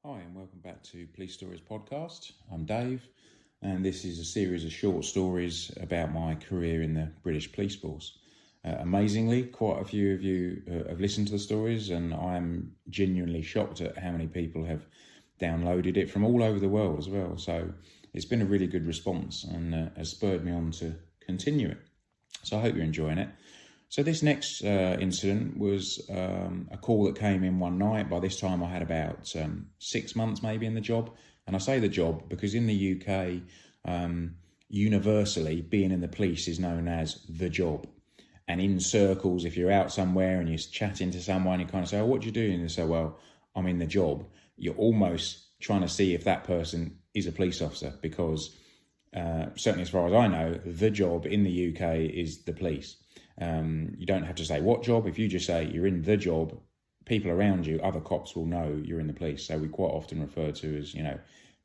Hi, and welcome back to Police Stories Podcast. I'm Dave, and this is a series of short stories about my career in the British Police Force. Amazingly, quite a few of you have listened to the stories, and I'm genuinely shocked at how many people have downloaded it from all over the world as well. So it's been a really good response and has spurred me on to continue it. So I hope you're enjoying it. So this next incident was a call that came in one night. By this time I had about 6 months maybe in the job. And I say the job because in the UK, universally, being in the police is known as the job. And in circles, if you're out somewhere and you're chatting to someone, you kind of say, oh, what do you do? And they say, well, I'm in the job. You're almost trying to see if that person is a police officer because certainly as far as I know, the job in the UK is the police. You don't have to say what job. If you just say you're in the job, people around you, other cops will know you're in the police. So we quite often refer to as,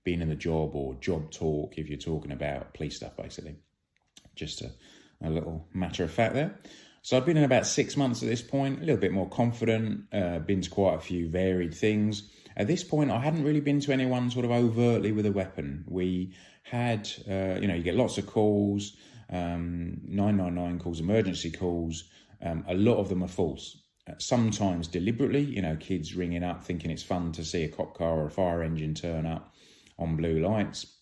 being in the job or job talk if you're talking about police stuff, basically. Just a little matter of fact there. So I've been in about 6 months at this point, a little bit more confident, been to quite a few varied things. At this point, I hadn't really been to anyone sort of overtly with a weapon. We had, you get lots of calls, 999 calls, emergency calls. A lot of them are false. Sometimes deliberately, kids ringing up thinking it's fun to see a cop car or a fire engine turn up on blue lights.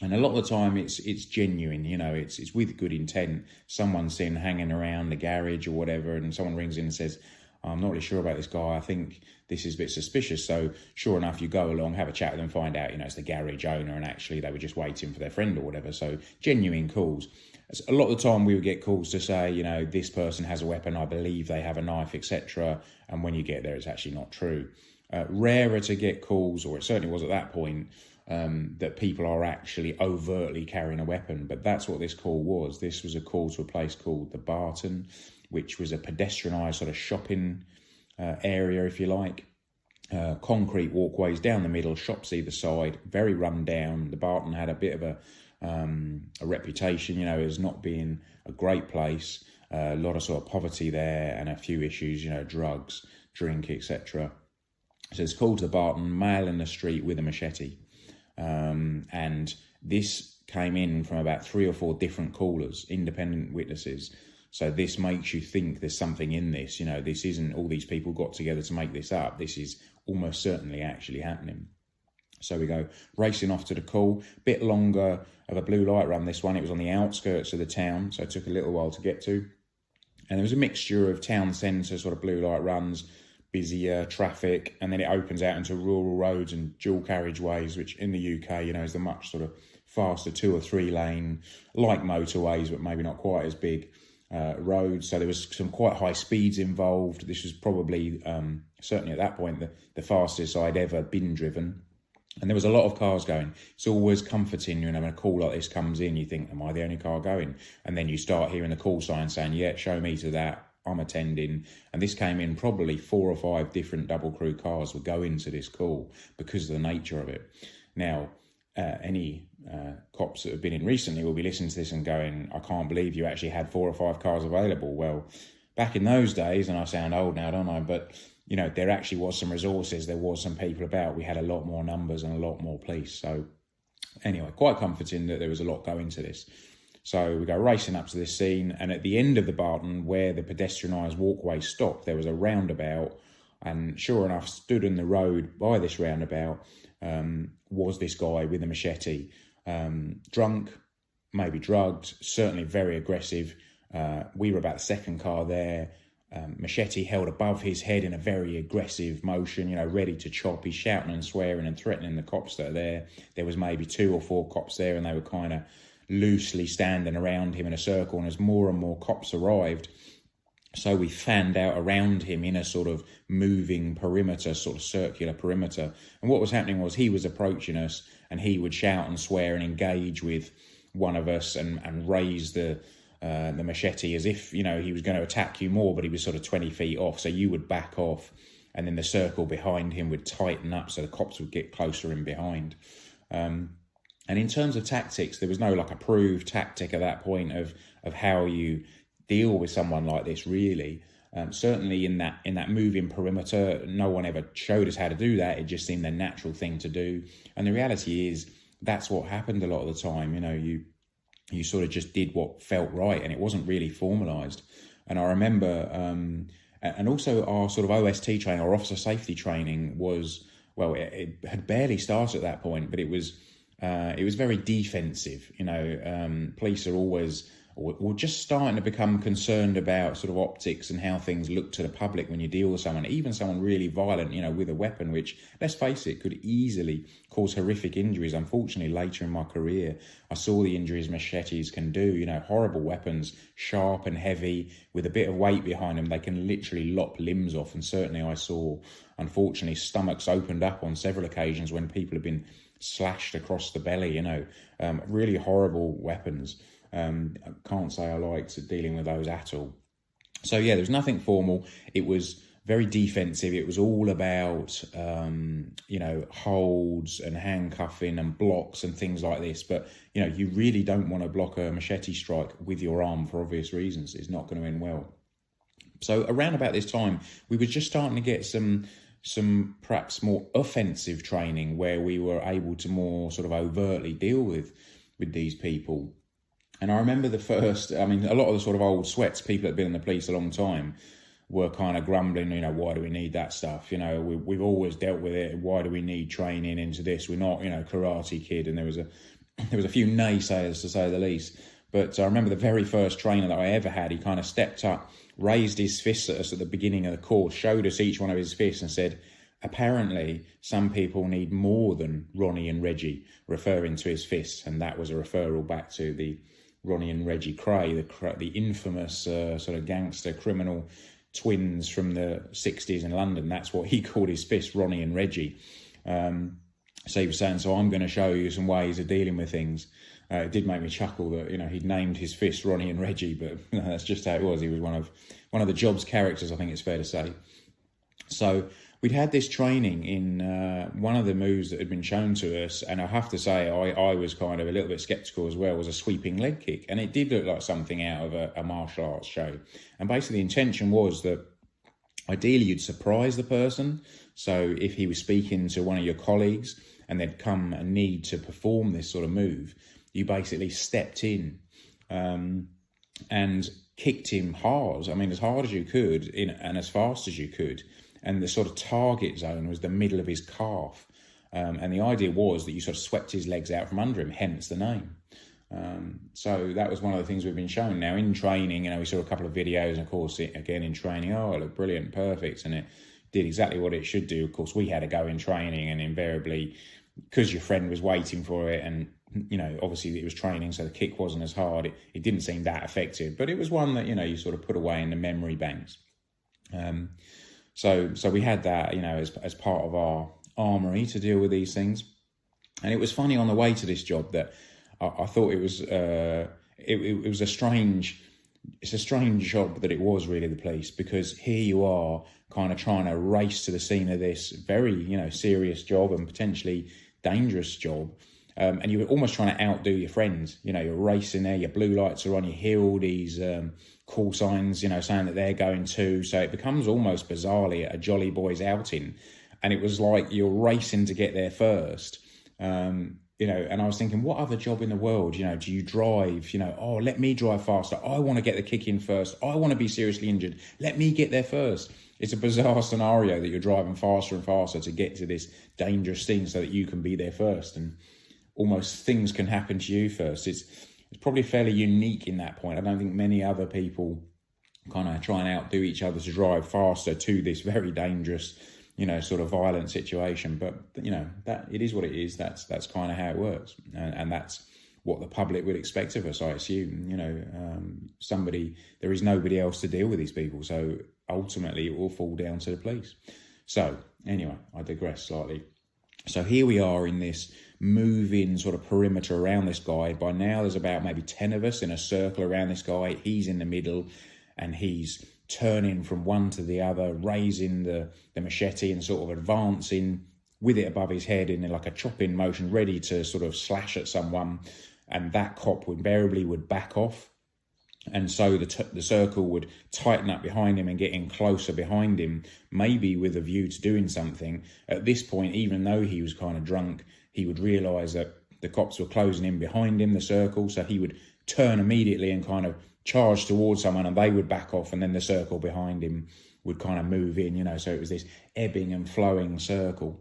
And a lot of the time it's genuine, it's with good intent. Someone's seen hanging around the garage or whatever, and someone rings in and says, I'm not really sure about this guy. I think this is a bit suspicious. So sure enough, you go along, have a chat with them, find out, it's the garage owner, and actually they were just waiting for their friend or whatever. So genuine calls. A lot of the time we would get calls to say, this person has a weapon, I believe they have a knife, etc. And when you get there, it's actually not true. Rarer to get calls, or it certainly was at that point, that people are actually overtly carrying a weapon. But that's what this call was. This was a call to a place called the Barton, which was a pedestrianised sort of shopping area, if you like. Concrete walkways down the middle, shops either side, very run down. The Barton had a bit of a reputation, as not being a great place. A lot of sort of poverty there and a few issues, drugs, drink, etc. So it's called to the Barton, male in the street with a machete. And this came in from about 3 or 4 different callers, independent witnesses. So this makes you think there's something in this. This isn't all these people got together to make this up. This is almost certainly actually happening. So we go racing off to the call. Bit longer of a blue light run, this one. It was on the outskirts of the town, so it took a little while to get to. And there was a mixture of town centre sort of blue light runs, busier traffic, and then it opens out into rural roads and dual carriageways, which in the UK, is the much sort of faster 2 or 3 lane, like motorways, but maybe not quite as big roads. So there was some quite high speeds involved. This was probably, certainly at that point, the fastest I'd ever been driven. And there was a lot of cars going. It's always comforting, when a call like this comes in, you think, am I the only car going? And then you start hearing the call sign saying, yeah, show me to that, I'm attending. And this came in, probably 4 or 5 different double crew cars would go into this call because of the nature of it. Now, any cops that have been in recently will be listening to this and going, I can't believe you actually had 4 or 5 cars available. Well, back in those days, and I sound old now, don't I? But there actually was some resources, there was some people about, we had a lot more numbers and a lot more police. So anyway, quite comforting that there was a lot going to this. So we go racing up to this scene, and at the end of the Barton, where the pedestrianised walkway stopped, there was a roundabout, and sure enough, stood in the road by this roundabout was this guy with a machete, drunk, maybe drugged, certainly very aggressive. We were about the second car there. Machete held above his head in a very aggressive motion, ready to chop. He's shouting and swearing and threatening the cops that are there. There was maybe 2 or 4 cops there, and they were kind of loosely standing around him in a circle. And as more and more cops arrived, so we fanned out around him in a sort of moving perimeter, sort of circular perimeter. And what was happening was he was approaching us, and he would shout and swear and engage with one of us and raise the machete as if, he was going to attack you more, but he was sort of 20 feet off. So you would back off, and then the circle behind him would tighten up so the cops would get closer in behind. And in terms of tactics, there was no approved tactic at that point of how you deal with someone like this, really. Certainly in that moving perimeter, no one ever showed us how to do that. It just seemed the natural thing to do. And the reality is that's what happened a lot of the time. You sort of just did what felt right, and it wasn't really formalised. And I remember, and also our sort of OST training, our officer safety training was, well, it had barely started at that point, but it was very defensive. Police are always, or just starting to become concerned about sort of optics and how things look to the public when you deal with someone, even someone really violent, with a weapon, which, let's face it, could easily cause horrific injuries. Unfortunately, later in my career, I saw the injuries machetes can do, horrible weapons, sharp and heavy, with a bit of weight behind them. They can literally lop limbs off. And certainly I saw, unfortunately, stomachs opened up on several occasions when people have been slashed across the belly, really horrible weapons. I can't say I liked dealing with those at all. So yeah, there was nothing formal. It was very defensive. It was all about, holds and handcuffing and blocks and things like this. But, you really don't want to block a machete strike with your arm for obvious reasons. It's not going to end well. So around about this time, we were just starting to get some perhaps more offensive training where we were able to more sort of overtly deal with these people. And I remember a lot of the sort of old sweats, people that have been in the police a long time, were kind of grumbling, why do we need that stuff? We've always dealt with it. Why do we need training into this? We're not, Karate Kid. And there was a few naysayers, to say the least. But I remember the very first trainer that I ever had, he kind of stepped up, raised his fists at us at the beginning of the course, showed us each one of his fists and said, apparently some people need more than Ronnie and Reggie, referring to his fists. And that was a referral back to the Ronnie and Reggie Cray, the infamous sort of gangster criminal twins from the 60s in London. That's what he called his fists, Ronnie and Reggie. So he was saying, so I'm going to show you some ways of dealing with things. It did make me chuckle that, he'd named his fists Ronnie and Reggie, but that's just how it was. He was one of the job's characters, I think it's fair to say. So we'd had this training in one of the moves that had been shown to us, and I have to say I was kind of a little bit sceptical as well, was a sweeping leg kick. And it did look like something out of a martial arts show. And basically the intention was that ideally you'd surprise the person. So if he was speaking to one of your colleagues and they'd come and need to perform this sort of move, you basically stepped in and kicked him hard. I mean, as hard as you could and as fast as you could. And the sort of target zone was the middle of his calf. And the idea was that you sort of swept his legs out from under him, hence the name. So that was one of the things we've been shown. Now in training, we saw a couple of videos, and of course, again in training, it looked brilliant, perfect. And it did exactly what it should do. Of course, we had to go in training, and invariably, because your friend was waiting for it, and obviously it was training, so the kick wasn't as hard. It didn't seem that effective, but it was one that, you sort of put away in the memory banks. So we had that, as part of our armoury to deal with these things. And it was funny on the way to this job that I thought it was it was a strange job that it was, really, the police, because here you are kind of trying to race to the scene of this very, serious job and potentially dangerous job. And you were almost trying to outdo your friends. You're racing there, your blue lights are on, you hear all these call signs, saying that they're going too. So it becomes almost bizarrely a Jolly Boys outing. And it was like you're racing to get there first. And I was thinking, what other job in the world, do you drive, let me drive faster. I want to get the kick in first. I want to be seriously injured. Let me get there first. It's a bizarre scenario that you're driving faster and faster to get to this dangerous thing so that you can be there first. And almost things can happen to you first. It's probably fairly unique in that point. I don't think many other people kind of try and outdo each other to drive faster to this very dangerous, sort of violent situation. But, that it is what it is. That's kind of how it works. And that's what the public would expect of us, I assume. There is nobody else to deal with these people. So ultimately it will fall down to the police. So anyway, I digress slightly. So here we are in this moving sort of perimeter around this guy. By now there's about maybe 10 of us in a circle around this guy. He's in the middle and he's turning from one to the other, raising the machete and sort of advancing with it above his head in like a chopping motion, ready to sort of slash at someone. And that cop invariably would back off. And so the circle would tighten up behind him and get in closer behind him, maybe with a view to doing something. At this point, even though he was kind of drunk, he would realise that the cops were closing in behind him, the circle, so he would turn immediately and kind of charge towards someone, and they would back off, and then the circle behind him would kind of move in, so it was this ebbing and flowing circle.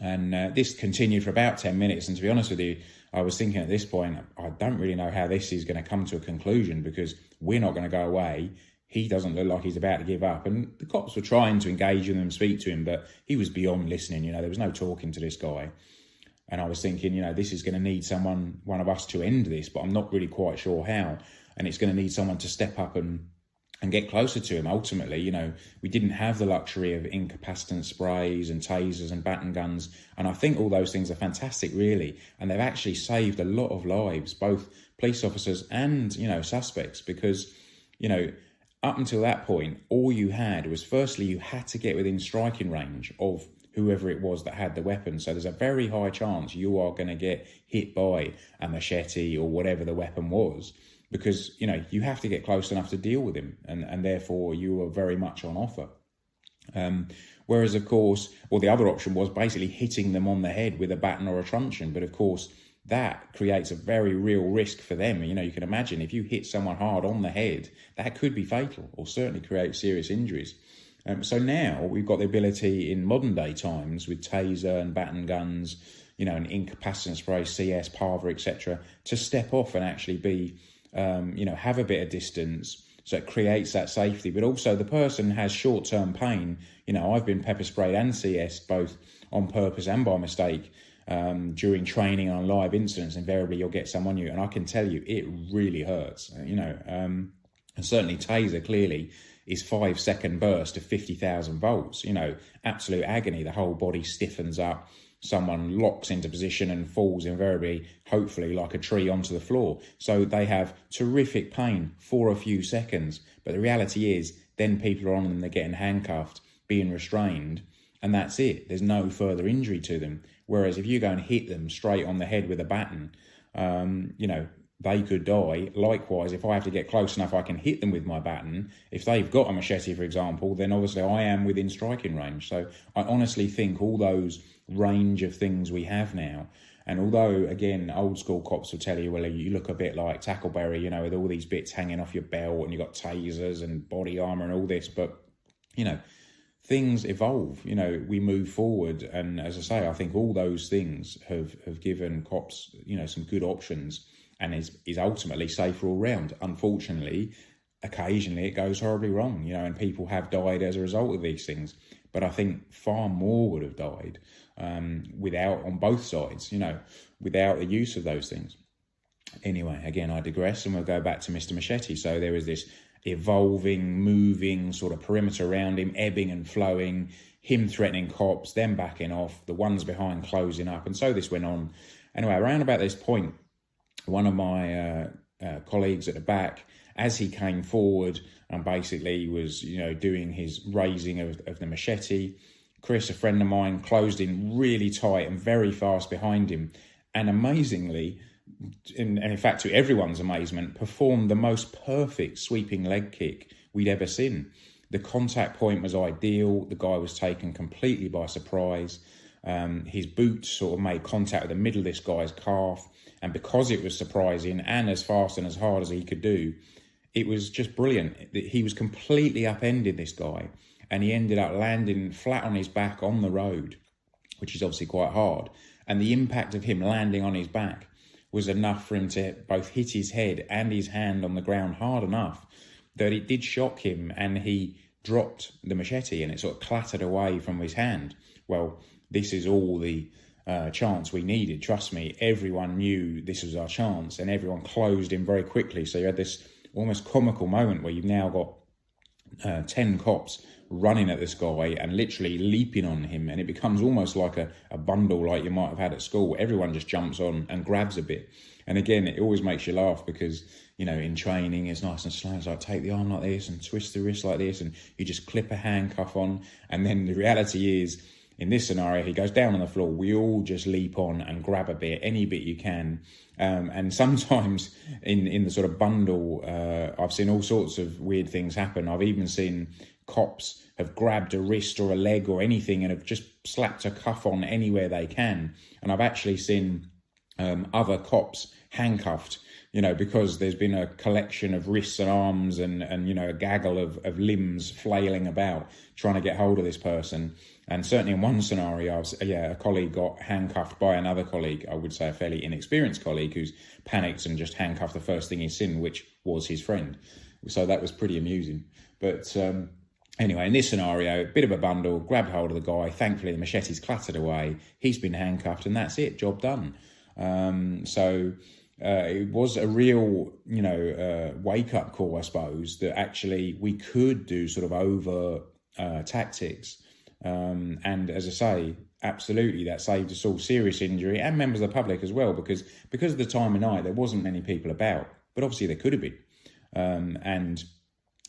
And this continued for about 10 minutes. And to be honest with you, I was thinking at this point, I don't really know how this is going to come to a conclusion, because we're not going to go away. He doesn't look like he's about to give up. And the cops were trying to engage with him, speak to him, but he was beyond listening. There was no talking to this guy. And I was thinking, this is going to need one of us to end this, but I'm not really quite sure how. And it's going to need someone to step up and get closer to him. Ultimately, we didn't have the luxury of incapacitant sprays and tasers and baton guns. And I think all those things are fantastic, really. And they've actually saved a lot of lives, both police officers and, suspects, because, up until that point, all you had was, firstly, you had to get within striking range of whoever it was that had the weapon. So there's a very high chance you are going to get hit by a machete or whatever the weapon was, because, you have to get close enough to deal with him, and therefore you are very much on offer. Whereas, of course, the other option was basically hitting them on the head with a baton or a truncheon. But, of course, that creates a very real risk for them. You can imagine if you hit someone hard on the head, that could be fatal or certainly create serious injuries. So now we've got the ability in modern day times with taser and baton guns, and incapacitant spray, CS, parva, etc., to step off and actually be, have a bit of distance. So it creates that safety, but also the person has short-term pain. I've been pepper sprayed and CS both on purpose and by mistake during training on live incidents. Invariably, you'll get some on you, and I can tell you it really hurts. And certainly taser clearly is 5-second burst of 50,000 volts. Absolute agony. The whole body stiffens up. Someone locks into position and falls invariably, hopefully, like a tree onto the floor. So they have terrific pain for a few seconds. But the reality is, then people are on them, they're getting handcuffed, being restrained, and that's it. There's no further injury to them. Whereas if you go and hit them straight on the head with a baton, they could die. Likewise, if I have to get close enough, I can hit them with my baton. If they've got a machete, for example, then obviously I am within striking range. So I honestly think all those range of things we have now, and although, again, old school cops will tell you, well, you look a bit like Tackleberry, with all these bits hanging off your belt and you've got tasers and body armour and all this, but, things evolve, we move forward. And as I say, I think all those things have given cops, some good options, and is ultimately safer all round. Unfortunately, occasionally it goes horribly wrong, and people have died as a result of these things. But I think far more would have died on both sides, without the use of those things. Anyway, again, I digress, and we'll go back to Mr. Machete. So there is this evolving, moving sort of perimeter around him, ebbing and flowing, him threatening cops, then backing off, the ones behind closing up. And so this went on. Anyway, around about this point, one of my colleagues at the back, as he came forward and basically was, doing his raising of the machete, Chris, a friend of mine, closed in really tight and very fast behind him. And amazingly, and in fact, to everyone's amazement, performed the most perfect sweeping leg kick we'd ever seen. The contact point was ideal. The guy was taken completely by surprise. His boot sort of made contact with the middle of this guy's calf. And because it was surprising and as fast and as hard as he could do, it was just brilliant. He was completely upended, this guy, and he ended up landing flat on his back on the road, which is obviously quite hard. And the impact of him landing on his back was enough for him to both hit his head and his hand on the ground hard enough that it did shock him, and he dropped the machete and it sort of clattered away from his hand. Well, this is all the chance we needed. Trust me, everyone knew this was our chance, and everyone closed in very quickly. So you had this almost comical moment where you've now got 10 cops running at this guy and literally leaping on him, and it becomes almost like a bundle like you might have had at school. Everyone just jumps on and grabs a bit. And again, it always makes you laugh because, in training, it's nice and slow. It's like, take the arm like this and twist the wrist like this, and you just clip a handcuff on. And then the reality is, in this scenario, he goes down on the floor. We all just leap on and grab a bit, any bit you can. And sometimes in the sort of bundle, I've seen all sorts of weird things happen. I've even seen cops have grabbed a wrist or a leg or anything and have just slapped a cuff on anywhere they can. And I've actually seen other cops handcuffed, because there's been a collection of wrists and arms and a gaggle of limbs flailing about trying to get hold of this person. And certainly in one scenario, a colleague got handcuffed by another colleague, I would say a fairly inexperienced colleague, who's panicked and just handcuffed the first thing he's seen, which was his friend. So that was pretty amusing. But anyway, in this scenario, a bit of a bundle, grabbed hold of the guy. Thankfully, the machete's clattered away. He's been handcuffed, and that's it. Job done. It was a real, wake-up call, I suppose, that actually we could do sort of over tactics. And as I say, absolutely, that saved us all serious injury and members of the public as well, because of the time of night, there wasn't many people about. But obviously there could have been. And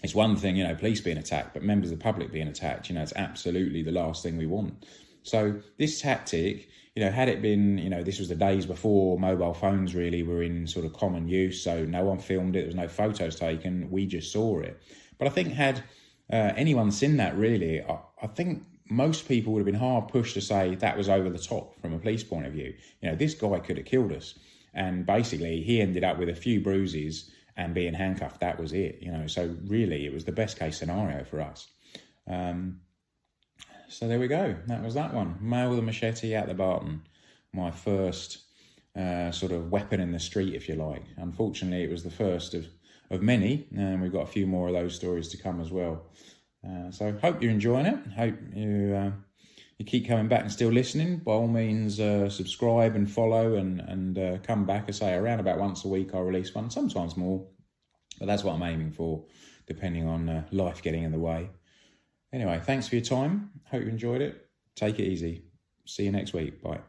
it's one thing, police being attacked, but members of the public being attacked, it's absolutely the last thing we want. So this tactic, had it been, this was the days before mobile phones really were in sort of common use, so no one filmed it, there was no photos taken, we just saw it. But I think had anyone seen that really, I think most people would have been hard pushed to say that was over the top from a police point of view. This guy could have killed us. And basically he ended up with a few bruises and being handcuffed, that was it. So really it was the best case scenario for us. So there we go. That was that one. Mail the machete out the Barton. My first sort of weapon in the street, if you like. Unfortunately, it was the first of many, and we've got a few more of those stories to come as well. So hope you're enjoying it. Hope you keep coming back and still listening. By all means, subscribe and follow and come back. I say around about once a week I'll release one, sometimes more. But that's what I'm aiming for, depending on life getting in the way. Anyway, thanks for your time. Hope you enjoyed it. Take it easy. See you next week. Bye.